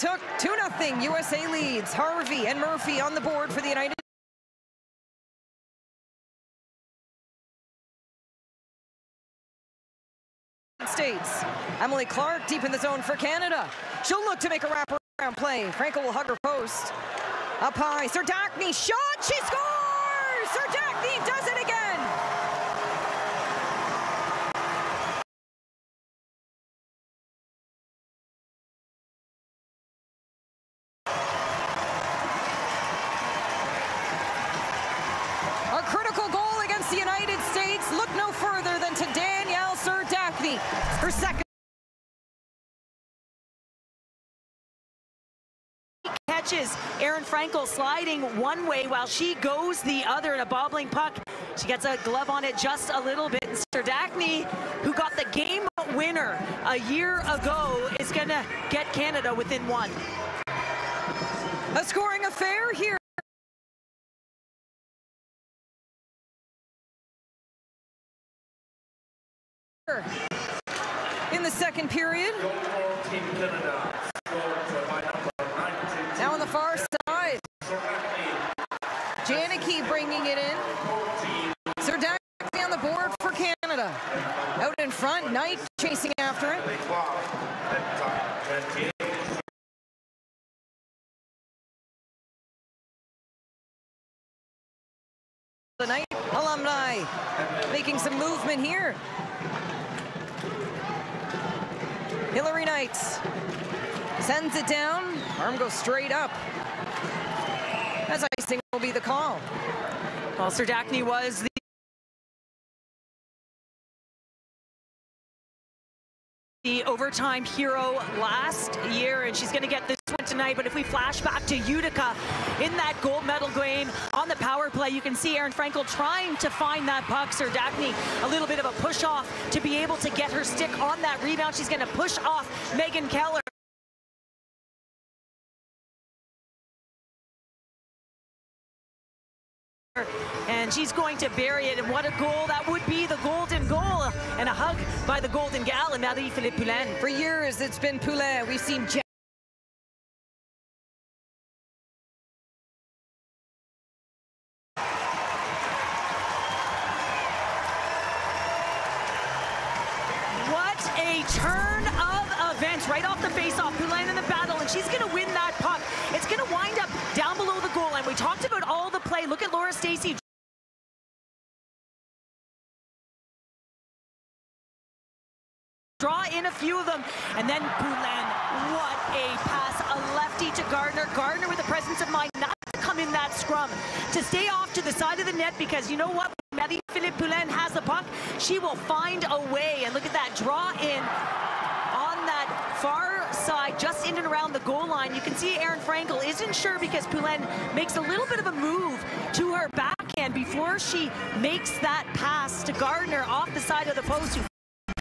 took. 2-0. USA leads. Harvey and Murphy on the board for the United States. Emily Clark deep in the zone for Canada. She'll look to make a wraparound play. Frankel will hug her post. Up high, Serdachny shot, she scores! Serdachny does it again! A critical goal against the United States. Look no further than to Danielle Serdachny. Her second catches. Erin Frankel sliding one way while she goes the other in a bobbling puck. She gets a glove on it just a little bit. And Serdachny, who got the game winner a year ago, is going to get Canada within one. A scoring affair here. In the second period. Now on the far side. Janicki bringing it in. Serdachny on the board for Canada. Out in front, Knight chasing after it. The Knight alumni making some movement here. Hilary Knight sends it down. Arm goes straight up. As icing will be the call. Well, Serdachny was the overtime hero last year, and she's going to get this one tonight. But if we flash back to Utica in that gold medal game on the power play, you can see Erin Frankel trying to find that puck. Serdachny a little bit of a push off to be able to get her stick on that rebound. She's going to push off Megan Keller. And she's going to bury it, and what a goal that would be, the golden goal, and a hug by the golden gal, and Marie-Philippe Poulin. For years it's been Poulin. We've seen what a turn of events right off the face-off. Poulin in the battle, and she's going to win that puck. It's going to wind up down below the goal line. We talked about all the play. Look at Laura Stacey. Draw in a few of them, and then Poulin, what a pass, a lefty to Gardner. Gardner with the presence of mind not to come in that scrum, to stay off to the side of the net, because you know what, Marie-Philippe Poulin has the puck, she will find a way. And look at that draw in on that far side, just in and around the goal line. You can see Erin Frankel isn't sure, because Poulin makes a little bit of a move to her backhand before she makes that pass to Gardner off the side of the post, who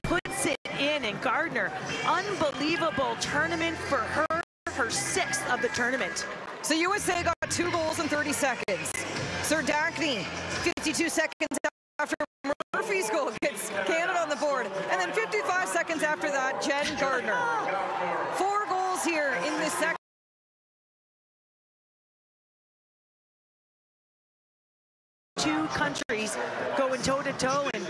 puts it in. And Gardner, unbelievable tournament for her, her 6th of the tournament. So USA got 2 goals in 30 seconds. Serdachny, 52 seconds after Murphy's goal, gets Canada on the board. And then 55 seconds after that, Jen Gardner. 4 goals here in this second. Two countries going toe-to-toe, and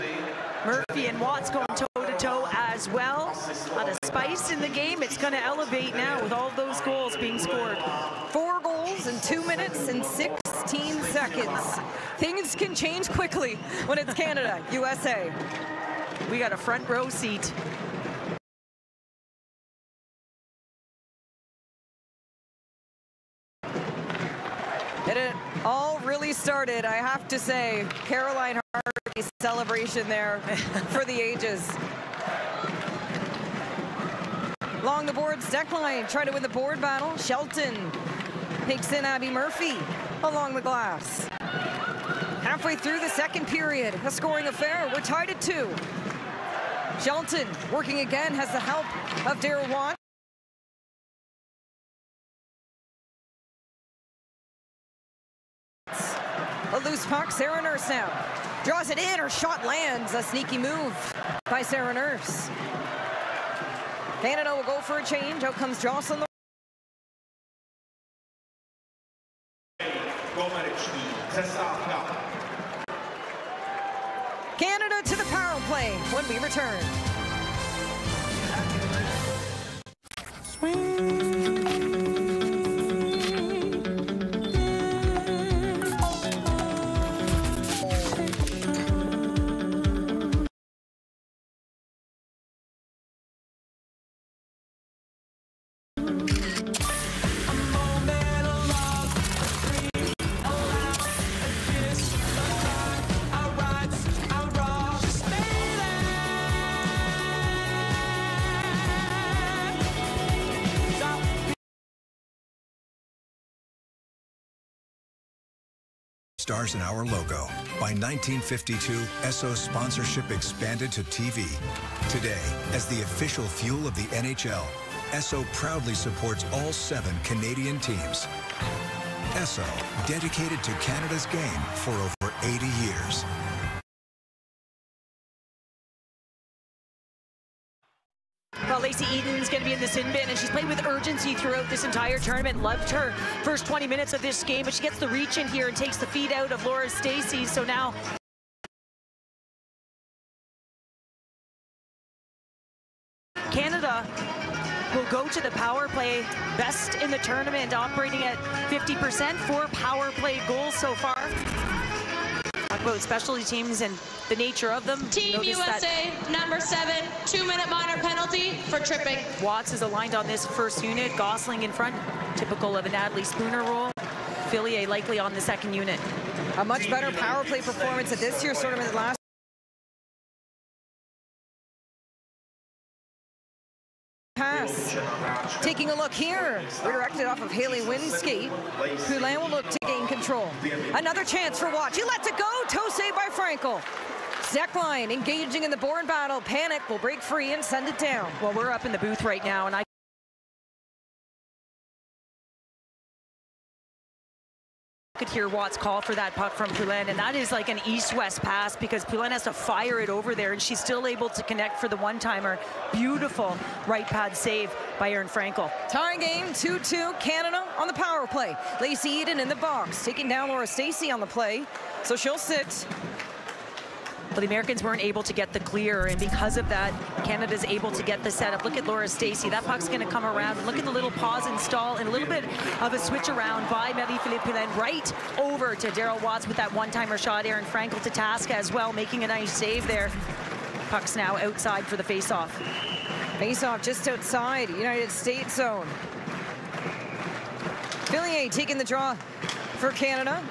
Murphy and Watts going toe-to-toe as well. A lot of spice in the game. It's going to elevate now with all those goals being scored. 4 goals in 2 minutes and 16 seconds. Things can change quickly when it's Canada, USA. We got a front row seat. And it all really started, I have to say, Caroline Harvey's celebration there for the ages. Along the boards, Deckline trying to win the board battle. Shelton takes in Abby Murphy along the glass. Halfway through the second period, a scoring affair. We're tied at 2. Shelton working again, has the help of Daryl Watt. A loose puck, Sarah Nurse now. Draws it in, her shot lands. A sneaky move by Sarah Nurse. Canada will go for a change. Out comes Jocelyn Canada to the power play when we return. Stars in our logo. By 1952, Esso's sponsorship expanded to TV. Today, as the official fuel of the NHL, Esso proudly supports all 7 Canadian teams. Esso, dedicated to Canada's game for over 80 years. Well, Lacey Eaton's going to be in the sin bin, and she's played with urgency throughout this entire tournament. Loved her first 20 minutes of this game, but she gets the reach in here and takes the feed out of Laura Stacey. So now Canada will go to the power play, best in the tournament, operating at 50%, 4 power play goals so far. Talk about specialty teams and the nature of them. Team USA, number 7, 2-minute minor penalty for tripping. Watts is aligned on this first unit, Gosling in front, typical of a Natalie Spooner role. Fillier likely on the second unit. A much better power play performance at this year's tournament than last. Pass. Taking a look here, redirected off of Haley Wynn's skate. Poulin will look to gain control. Another chance for Watts. He lets it go. Toe save by Frankel. Zekline engaging in the board battle. Panic will break free and send it down. Well, we're up in the booth right now, and I could hear Watts call for that puck from Poulin, and that is like an east-west pass because Poulin has to fire it over there, and she's still able to connect for the one-timer. Beautiful right pad save by Erin Frankel. Tying game, 2-2, Canada on the power play. Lacey Eden in the box, taking down Laura Stacey on the play, so she'll sit. But the Americans weren't able to get the clear, and because of that, Canada's able to get the setup. Look at Laura Stacey. That puck's going to come around. And look at the little pause and stall and a little bit of a switch around by Marie-Philippe Poulin right over to Daryl Watts with that one-timer shot. Erin Frankel to task as well, making a nice save there. Puck's now outside for the face-off. Face-off just outside United States zone. Fillier taking the draw for Canada.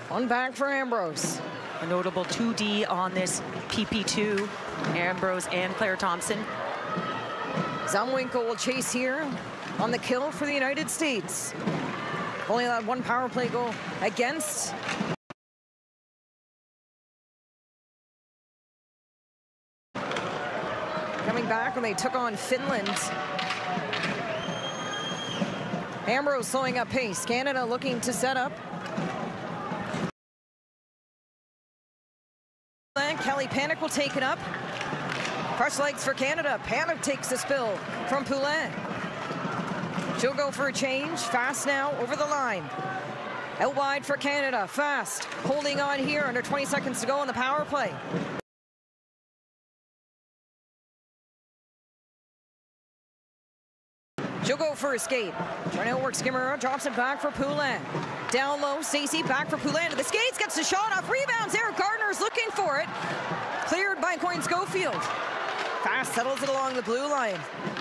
One back for Ambrose. A notable 2D on this PP2, Ambrose and Claire Thompson. Zumwinkle will chase here on the kill for the United States. Only allowed 1 power play goal against. Coming back when they took on Finland. Ambrose slowing up pace. Canada looking to set up. Kelly Panic will take it up. Fresh legs for Canada. Panic takes the spill from Poulin. She'll go for a change. Fast now over the line. Out wide for Canada. Fast. Holding on here under 20 seconds to go on the power play. She'll go for a skate. Trying to outwork Skimmer. Drops it back for Poulin. Down low, Stacey back for Poulin to the skates. Gets the shot off. Rebounds. Eric Gardner's looking for it. Cleared by Coyne Schofield. Fast settles it along the blue line.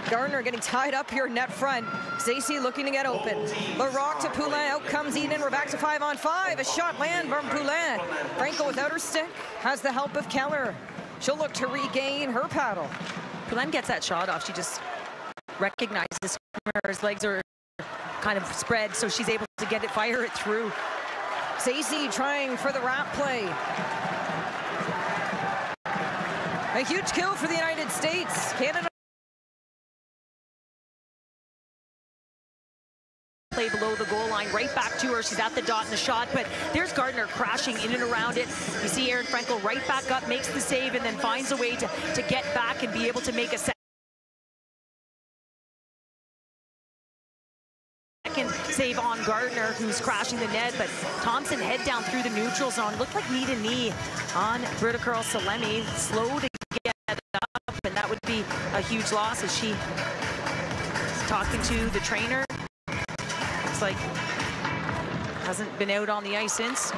Gardner getting tied up here net front. Stacey looking to get open. Larocque to Poulin. Out comes Eden. We're back to 5-on-5. A shot land from Poulin. Frankel without her stick has the help of Keller. She'll look to regain her paddle. Poulin gets that shot off. She just recognizes Skimmer's legs are kind of spread, so she's able to get it, fire it through. Stacey trying for the wrap play. A huge kill for the United States. Canada play below the goal line, right back to her. She's at the dot in the shot, but there's Gardner crashing in and around it. You see Erin Frankel right back up, makes the save, and then finds a way to get back and be able to make a second second save on Gardner, who's crashing the net, but Thompson head down through the neutral zone. Looked like knee to knee on Britta Salemi. Slow to get up, and that would be a huge loss as she is talking to the trainer. Looks like hasn't been out on the ice since.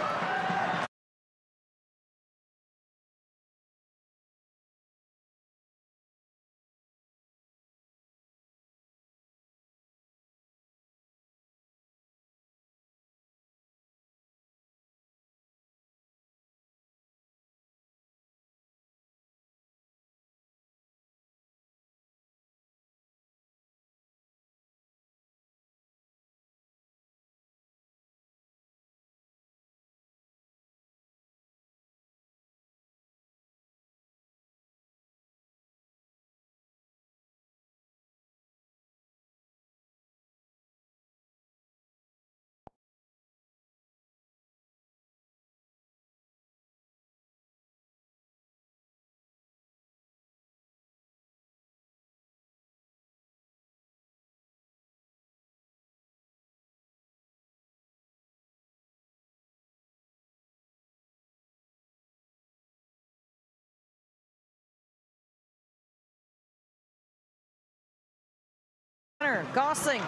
Gosling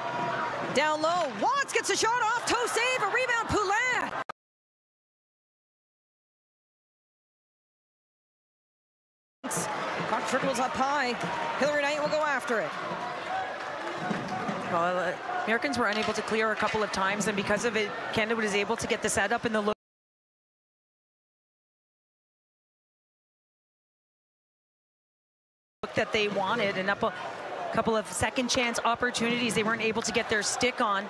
down low. Watts gets a shot off. Toe save. A rebound. Poulin. Puck trickles up high. Hilary Knight will go after it. Well, Americans were unable to clear a couple of times, and because of it, Canada was able to get the setup in the look that they wanted, and up a couple of second chance opportunities they weren't able to get their stick on.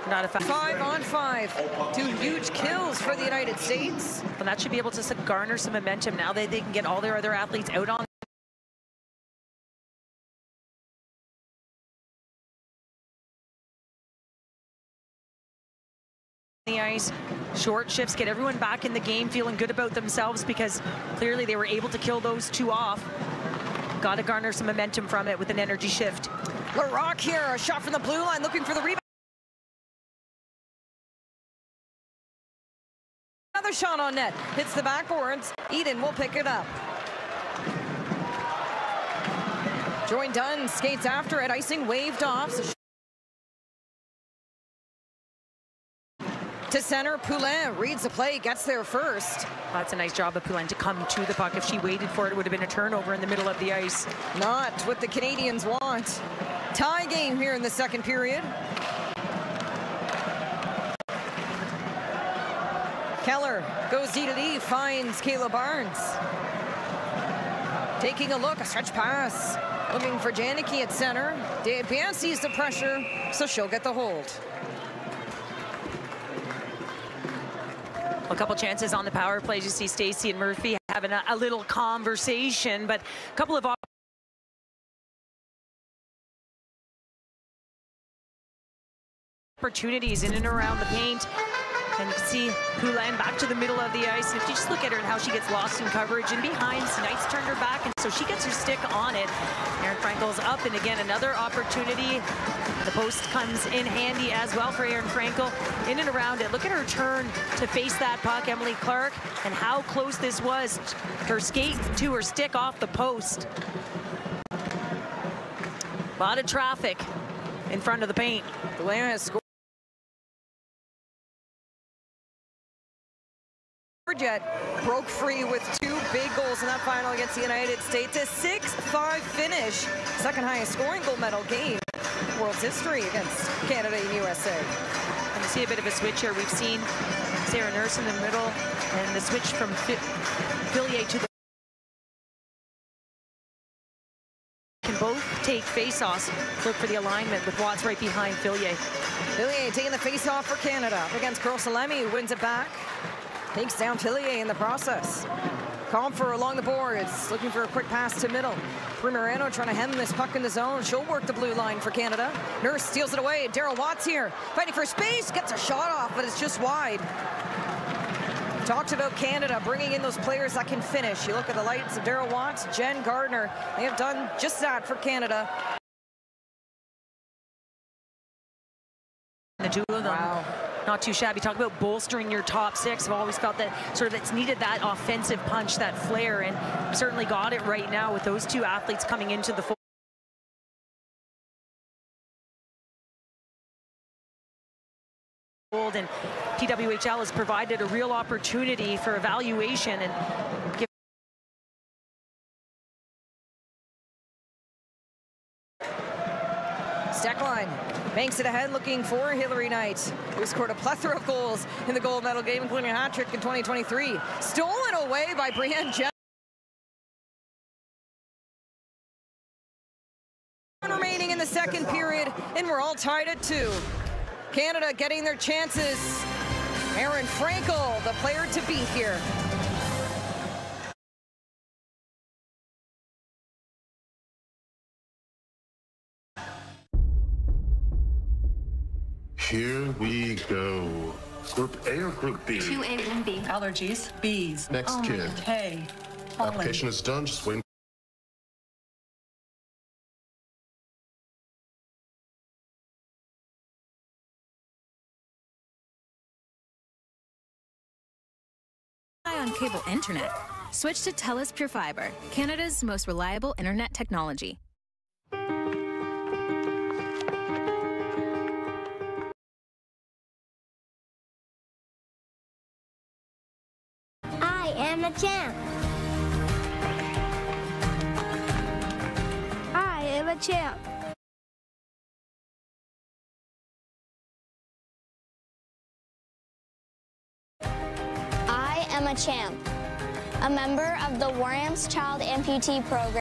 Not a 5-on-5. 2 huge kills for the United States. And that should be able to garner some momentum now that they can get all their other athletes out on the ice. Short shifts, get everyone back in the game feeling good about themselves, because clearly they were able to kill those 2 off. Got to garner some momentum from it with an energy shift. Larocque here, a shot from the blue line, looking for the rebound. Another shot on net, hits the backboards. Eden will pick it up. Joy Dunn skates after it, icing waved off. So to center, Poulin reads the play, gets there first. That's a nice job of Poulin to come to the puck. If she waited for it, it would have been a turnover in the middle of the ice. Not what the Canadians want. Tie game here in the second period. Keller goes D to D, finds Kayla Barnes. Taking a look, a stretch pass. Looking for Janicki at center. Desbiens sees the pressure, so she'll get the hold. A couple chances on the power plays. You see Stacey and Murphy having a little conversation, but a couple of opportunities in and around the paint. And you can see Poulin back to the middle of the ice. And if you just look at her and how she gets lost in coverage and behind, Knight's turned her back, and so she gets her stick on it. Erin Frankel's up, and again, another opportunity. The post comes in handy as well for Erin Frankel. In and around it. Look at her turn to face that puck, Emily Clark, and how close this was. Her skate to her stick off the post. A lot of traffic in front of the paint. Atlanta has scored. Jet broke free with 2 big goals in that final against the United States. A 6-5 finish. Second highest scoring gold medal game in world's history against Canada and USA. And you see a bit of a switch here. We've seen Sarah Nurse in the middle, and the switch from Fillier to the can both take face-offs. Look for the alignment with Watts right behind Fillier. Fillier taking the face-off for Canada against Salemi, who wins it back. Takes down Fillier in the process. Comfer along the boards, looking for a quick pass to middle. Primerano trying to hem this puck in the zone. She'll work the blue line for Canada. Nurse steals it away. Daryl Watts here, fighting for space, gets a shot off, but it's just wide. Talked about Canada bringing in those players that can finish. You look at the lights of Daryl Watts, Jen Gardner. They have done just that for Canada. The two of them. Wow. Not too shabby. Talk about bolstering your top six. I've always felt that sort of it's needed that offensive punch, that flair, and certainly got it right now with those two athletes coming into the fold. And PWHL has provided a real opportunity for evaluation and Stecklein banks it ahead, looking for Hilary Knight, who scored a plethora of goals in the gold medal game, including a hat trick in 2023. Stolen away by Brianne Jensen. Remaining in the second period, and we're all tied at 2. Canada getting their chances. Aaron Frankel, the player to beat here. Here we go. Group A or Group B? 2A, 1B. Allergies, bees. Next kid. Hay. Pollen. Application is done. Just wait. On cable internet. Switch to TELUS Pure Fiber, Canada's most reliable internet technology. I am a champ. I am a champ. I am a champ. A member of the Warriors Child Amputee Program.